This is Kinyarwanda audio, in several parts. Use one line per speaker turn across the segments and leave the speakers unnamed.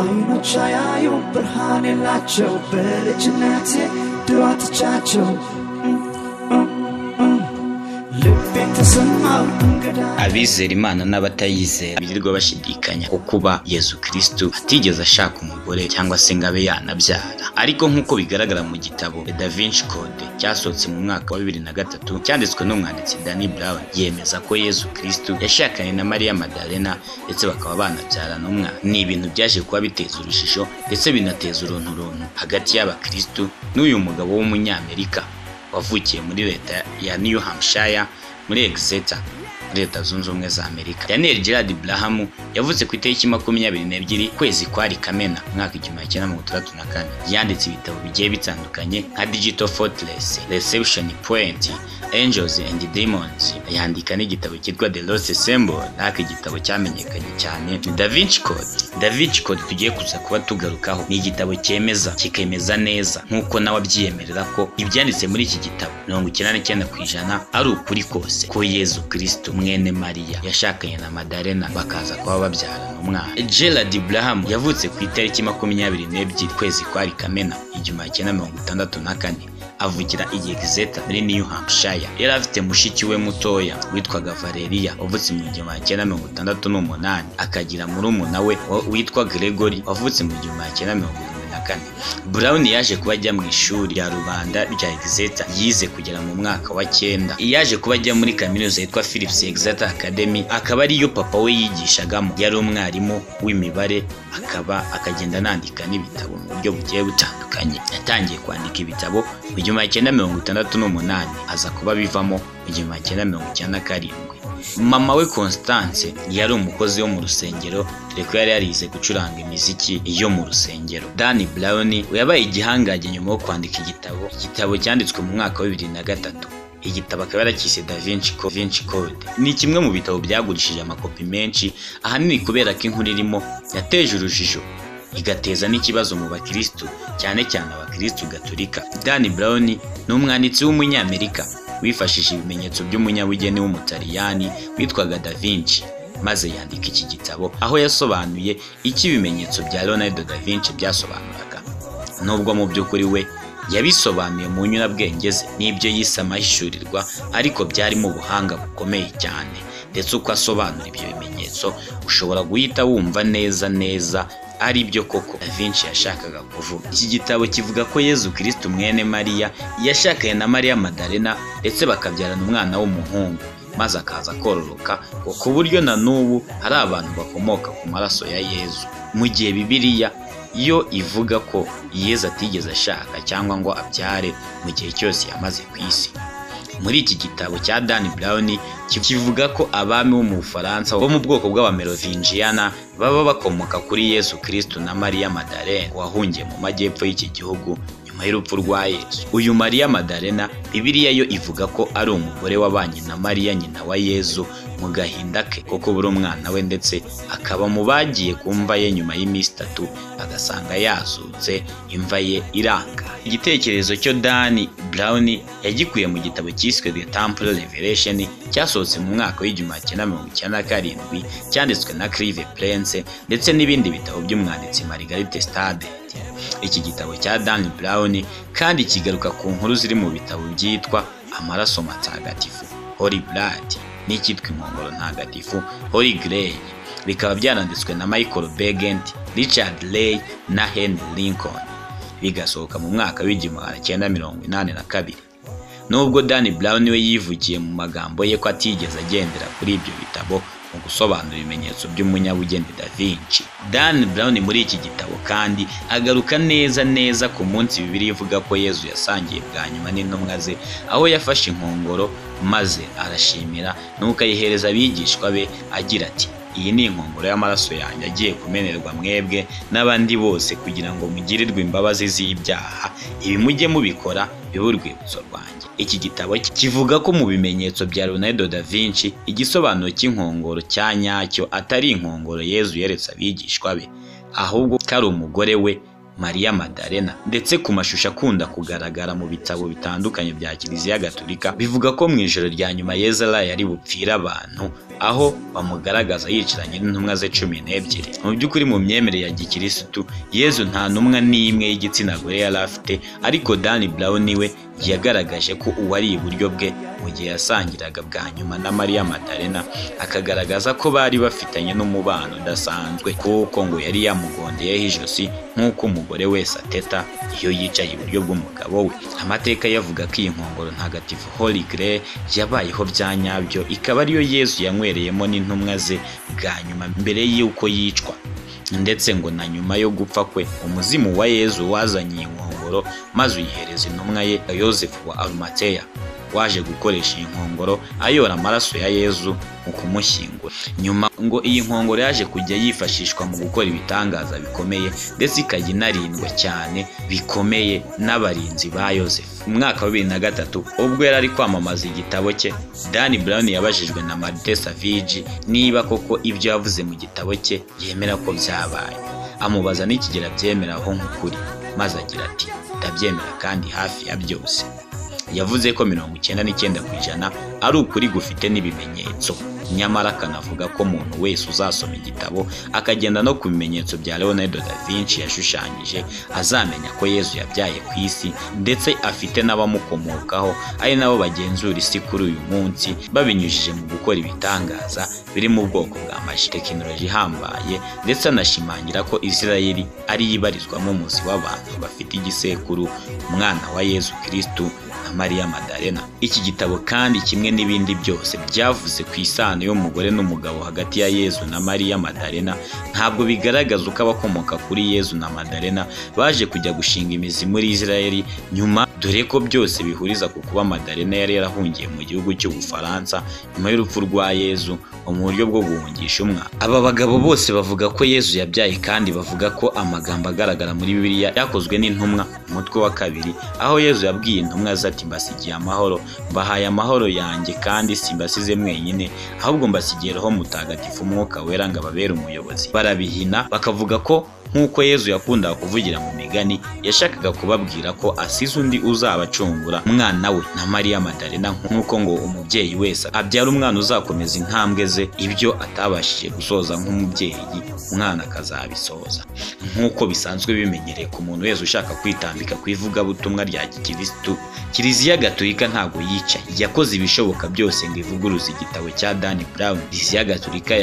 አይኖች አያዩም ብርሃን የላቸው በልጅነቴ ድሮ አጥቻቸው
abizera Imana n'abatayizera birirwa bashidikanya ko kuba Yesu Kristo atigeze ashaka umugore cyangwa se ngabe yanabyara. Ariko nkuko bigaragara mu gitabo Da Vinci Code cyasohotse mu mwaka wa 2003 cyanditswe n'umwanditsi Danny Brown, yemeza ko Yesu Kristo yashakanye na Maria Magdalena ndetse bakaba banabyarana umwana. Ni ibintu byaje kuba biteza urushishyo ndetse binateza urunturuntu hagati y'abakristo n'uyu mugabo w'umunyamerika wavukiye muri leta ya New Hampshire muri Exeter, Leta Zunze Ubumwe za Amerika. Daniel Gerard Branham yavutse ku itariki 22 kwezi kwari Kamena mwaka 1964. Yanditse ibitabo bigiye bitandukanye nka Digital Fortress, Reception Point, Angels and Demons. Yandika n'igitabo cyitwa The Lost Symbol, naka igitabo cyamenyekanye cyane Da Vinci Code. Da Vinci Code tugiye kuza kuba tugarukaho ni igitabo cyemeza kikemeza neza nkuko nawe abyiyemerera ko ibyanditse muri iki gitabo 99% ari ukuri kose, ko Yesu Kristo mwene Maria yashakanye na Magdalena bakaza kuba babyarana umwana. Gerard Branham yavutse ku itariki 22 kwezi kwari Kamena 1964, avukira i Exeter muri New Hampshire. Yari afite mushiki we mutoya witwaga Valeria wavutse mu 1968, akagira murumuna we witwa Gregory wavutse mu 1974. Brown yaje kuba ajya mu ishuri rya rubanda rya Exeter, yize kugera mu mwaka wa 9. Yaje kuba ajya muri kaminuza yitwa Phillips Exeter Academy, akaba ariyo papa we yigishagamo. Yari umwarimu w'imibare, akagenda anandika n'ibitabo mu buryo bugiye butandukanye. Yatangiye kwandika ibitabo mu 1968, aza kuba bivamo mu 1997. Mama we Constance yari umukozi wo mu rusengero, dore ko yari yarize gucuranga imiziki yo mu rusengero. Danny Brown yabaye igihangaje nyuma yo kwandika igitabo cyanditswe mu mwaka wa 2003. Igitabo akaba yarakise Da Vinci Code. Ni kimwe mu bitabo byagurishije amakopi menshi, ahanini kubera ko inkuru irimo yateje urujijo igateza n'ikibazo mu bakristo, cyane cyane abakristo Gatolika. Danny Brown ni umwanditsi w'umunyamerika wifashishije ibimenyetso by'umunyabugeni w'umutaliyani witwaga Da Vinci, maze yandika iki gitabo aho yasobanuye iki ibimenyetso bya Leonardo da Vinci byasobanuraga. Nubwo mu by'ukuri we yabisobanuye mu nyurabwenge ze n'ibyo yise amahishurirwa, ariko byari mu buhanga bukomeye cyane. Ndetse uko asobanura ibyo bimenyetso ushobora guhita wumva neza ari byo koko Da Vinci yashakaga kuvuga. Iki gitabo kivuga ko Yesu Kristo mwene Maria yashakanye na Maria Magdalena ndetse bakabyarana umwana w'umuhungu, maze akaza kororoka ku buryo na n'ubu hari abantu bakomoka ku maraso ya Yesu. Mu gihe Bibiliya yo ivuga ko Yesu atigeze ashaka cyangwa ngo abyare mu gihe cyose yamaze ku isi. Muri iki gitabo cya Danny Brown kivuga ko abami bo mu Bufaransa bo mu bwoko bw'abamerovingiana baba bakomoka kuri Yesu Kristo na Maria Magdalena wahungiye mu majyepfo y'iki gihugu nyuma y'urupfu rwa Yesu. Uyu Maria Magdalena Bibiliya yo ivuga ko ari umugore wabanye na Maria nyina wa Yesu mu gahinda ke ko kubura umwana we, ndetse akaba mu bagiye kumva ye nyuma y'iminsi 3 agasanga yazutse imva ye iranga. Igitekerezo cyo Danny Brown yagikuye mu gitabo cyiswe The Temple Revelation cyasohotse mu mwaka w'1997, cyanditswe na Clive Prince ndetse n'ibindi bitabo by'umwanditsi Margaret Stade. Iki gitabo cya Danny Brown kandi kigaruka ku nkuru ziri mu bitabo byitwa Amaraso Matagatifu, Holy Blood, n'icyitwa Inkongoro Ntagatifu, Holy Grail. Bikaba byaranditswe na Michael Begent, Richard Leigh na Henry Lincoln, bigasohoka mu mwaka w'1982. Nubwo Danny Brown we yivugiye mu magambo ye ko atigeze agendera kuri ibyo bitabo mu gusobanura ibimenyetso by'umunyabugeni Da Vinci, Danny Brown muri iki gitabo kandi agaruka neza ku munsi Bibiliya ivuga ko Yesu yasangiye bwa nyuma n'intumwa ze, aho yafashe inkongoro maze arashimira nuko ayihereza abigishwa be agira ati, iyi ni inkongoro y'amaraso yanjye agiye kumenerwa mwebwe n'abandi bose kugira ngo mugirirwe imbabazi z'ibyaha. Ibi mujye mubikora bibe urwibutso rwanjye. Iki gitabo kivuga ko mu bimenyetso bya Leonardo da Vinci igisobanuro cy'inkongoro cya nyacyo atari inkongoro Yesu yeretse abigishwa be, ahubwo kari umugore we Mariya Madalena. Ndetse ku mashusho akunda kugaragara mu bitabo bitandukanye bya Kiliziya Gatolika bivuga ko mu ijoro rya nyuma Yezu yari bupfira abantu, aho bamugaragaza yicaranye n'intumwa ze 12. Mu by'ukuri mu myemerere ya gikirisitu Yezu nta ntumwa n'imwe y'igitsina gore yari afite, ariko Dan Brown we yagaragaje ko uwari iburyo bwe mu gihe yasangiraga bwa nyuma na Mariya Madalena, akagaragaza ko bari bafitanye n'umubano udasanzwe kuko ngo yari yamugondeyeho ijosi nk'uko umugore wese ateta iyo yicaye iburyo bw'umugabo we. Amateka yavuga ko iyi nkongoro ntagatifu Holy Grail yabayeho bya nyabyo, ikaba ariyo Yezu yanywereyemo n'intumwa ze bwa nyuma mbere y'uko yicwa. Ndetse ngo na nyuma yo gupfa kwe umuzimu wa Yezu wazanye iyi nkongoro maze uyihereza intumwa ye Yosefu wa Arimateya, waje gukoresha iyi nkongoro ayora amaraso ya Yezu mu kumushyingura. Nyuma ngo iyi nkongoro yaje kujya yifashishwa mu gukora ibitangaza bikomeye, ndetse ikajya inarindwa cyane bikomeye n'abarinzi ba Yosefu. Mu mwaka wa 2003 ubwo yari ari kwamamaza igitabo cye, Dan Brown yabajijwe na Martin Savage niba koko ibyo yavuze mu gitabo cye yemera ko byabaye. Amubaza n'ikigera byemeraho nk'ukuri, maze agira ati ndabyemera kandi hafi ya byose. Yavuze ko 99% ari ukuri gufite n'ibimenyetso, nyamara akanavuga ko umuntu wese uzasoma igitabo akagenda no ku bimenyetso bya Leonardo da Vinci yashushanyije azamenya ko Yezu yabyaye ku isi, ndetse afite n'abamukomokaho ari nabo bagenzura isi kuri uyu munsi babinyujije mu gukora ibitangaza biri mu bwoko bwa tekinoloji ihambaye, ndetse anashimangira ko Isirayeli ari yibarizwamo umuzi w'abantu bafite igisekuru umwana wa Yezu Kristo na Mariya Madalena. Iki gitabo kandi kimwe n'ibindi byose byavuze ku isano y'umugore n'umugabo hagati ya Yezu na Mariya Madalena ntabwo bigaragaza uko abakomoka kuri Yezu na Madalena baje kujya gushinga imizi muri Isirayeli nyuma, dore ko byose bihuriza ku kuba Madalena yari yarahungiye mu gihugu cy'Ubufaransa nyuma y'urupfu rwa Yezu mu buryo bwo guhungisha umwana. Aba bagabo bose bavuga ko Yezu yabyaye, kandi bavuga ko amagambo agaragara muri Bibiliya yakozwe n'intumwa umutwe wa 2, aho Yezu yabwiye intumwa ati mbasigiye amahoro, mbahaye amahoro yanjye kandi simbasize mwenyine, ahubwo mbasigiye Roho Mutagatifu Umwuka Wera ngo ababere umuyobozi. Barabihina bakavuga ko nk'uko Yezu yakundaga kuvugira mu migani, yashakaga kubabwira ko asize undi uzabacungura, umwana we na Mariya Madalena, nk'uko ngo umubyeyi wese abyara umwana uzakomeza intambwe ze, ibyo atabashije gusoza nk'umubyeyi umwana akazabisoza. Nk'uko bisanzwe bimenyereye ku muntu wese ushaka kwitambika ku ivugabutumwa rya gikirisitu, Kiliziya Gatolika ntabwo yicaye, yakoze ibishoboka byose ngo ivuguruze igitabo cya Dan Brown. Kiliziya Gatolika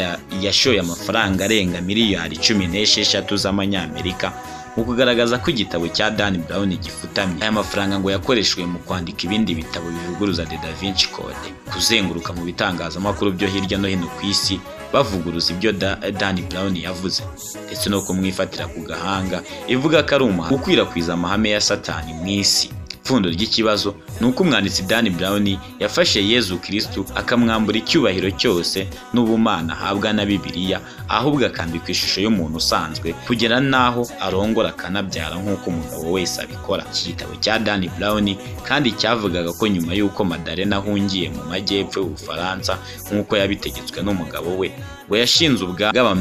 yashoye amafaranga arenga miliyari 16 z'amanyamerika mu kugaragaza ko igitabo cya Dan Brown gifutamye. Aya mafaranga ngo yakoreshwe mu kwandika ibindi bitabo bivuguruza The Da Vinci Code, kuzenguruka mu bitangazamakuru byo hirya no hino ku isi bavuguruza ibyo Dan Brown yavuze, ndetse no kumwifatira ku gahanga ivuga ko ari umuhanga ukwirakwiza amahame ya Satani mu isi. Ipfundo ry'ikibazo ni uko umwanditsi Dan Brown yafashe Yezu Kristo akamwambura icyubahiro cyose n'ubumana ahabwa na Bibiliya, ahubwo akambikwa ishusho y'umuntu usanzwe kugera naho arongora akanabyara nk'uko umugabo wese abikora. Iki gitabo cya Dan Brown kandi cyavugaga ko nyuma y'uko Madalena ahungiye mu majyepfo y'Ubufaransa nk'uko yabitegetswe n'umugabo we, ngo yashinze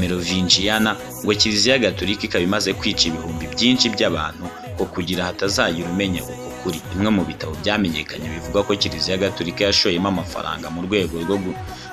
ubw'Abamerovingiana, ngo Kiliziya Gatolika ikaba imaze kwica ibihumbi byinshi by'abantu ko kugira hatazagira umenya uko kuri. Bimwe mu bitabo byamenyekanye bivuga ko Kiliziya Gatolika yashoyemo amafaranga mu rwego rwo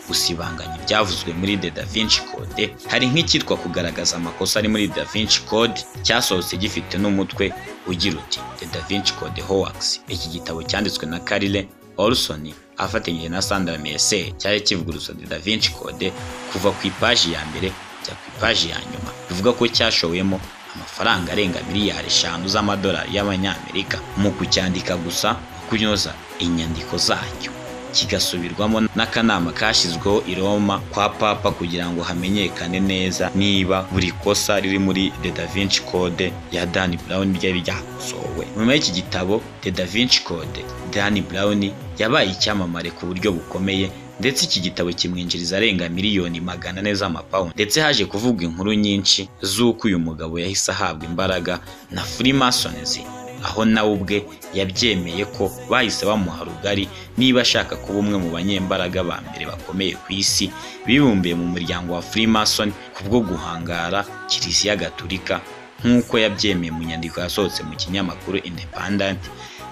gusibanganya ibyavuzwe muri The Da Vinci Code. Hari nk'icyitwa kugaragaza amakosa ari muri Da Vinci Code, cyasohotse gifite n'umutwe ugira uti The Da Vinci Code Hoax. Iki gitabo cyanditswe na Carle Olson afatanyije na Sandra Meyer, cyari kivuguruza The Da Vinci Code kuva ku ipaji ya mbere kujya ku ipaji ya nyuma. Bivuga ko cyashowemo amafaranga arenga miliyari 5 z'amadolari y'abanyamerika mu kucyandika gusa, kunoza inyandiko zacyo, kigasubirwamo n'akanama kashyizweho i Roma kwa Papa kugira ngo hamenyekane neza niba buri kosa riri muri The Da Vinci Code ya Dan Brown ryari ryakosowe. Nyuma y'iki gitabo The Da Vinci Code, Dan Brown yabaye icyamamare ku buryo bukomeye, ndetse iki gitabo kimwinjiriza arenga miliyoni 400 z'amapawundi. Ndetse haje kuvugwa inkuru nyinshi z'uko uyu mugabo yahise ahabwa imbaraga na Freemasons, aho nawe ubwe yabyemeye ko bahise bamuha rugari niba ashaka kuba umwe mu banyembaraga ba mbere bakomeye ku isi bibumbiye mu muryango wa Freemason kubwo guhangara Kiliziya Gatolika nk'uko yabyemeye mu nyandiko yasohotse mu kinyamakuru Independent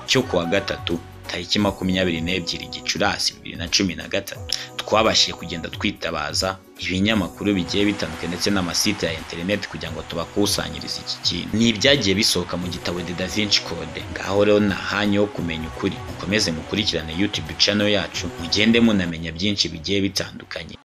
cyo kuwa gatatu tariki 22 Gicurasi 2013. Twabashije kugenda twitabaza ibinyamakuru bigiye bitandukanye ndetse n'amasite ya internet kugira ngo tubakusanyirize iki kintu. Ni ibyagiye bisohoka mu gitabo The Da Vinci Code. Ngaho rero nahanyo kumenya ukuri. Mukomeze mukurikirane YouTube channel yacu, mugende munamenya byinshi bigiye bitandukanye.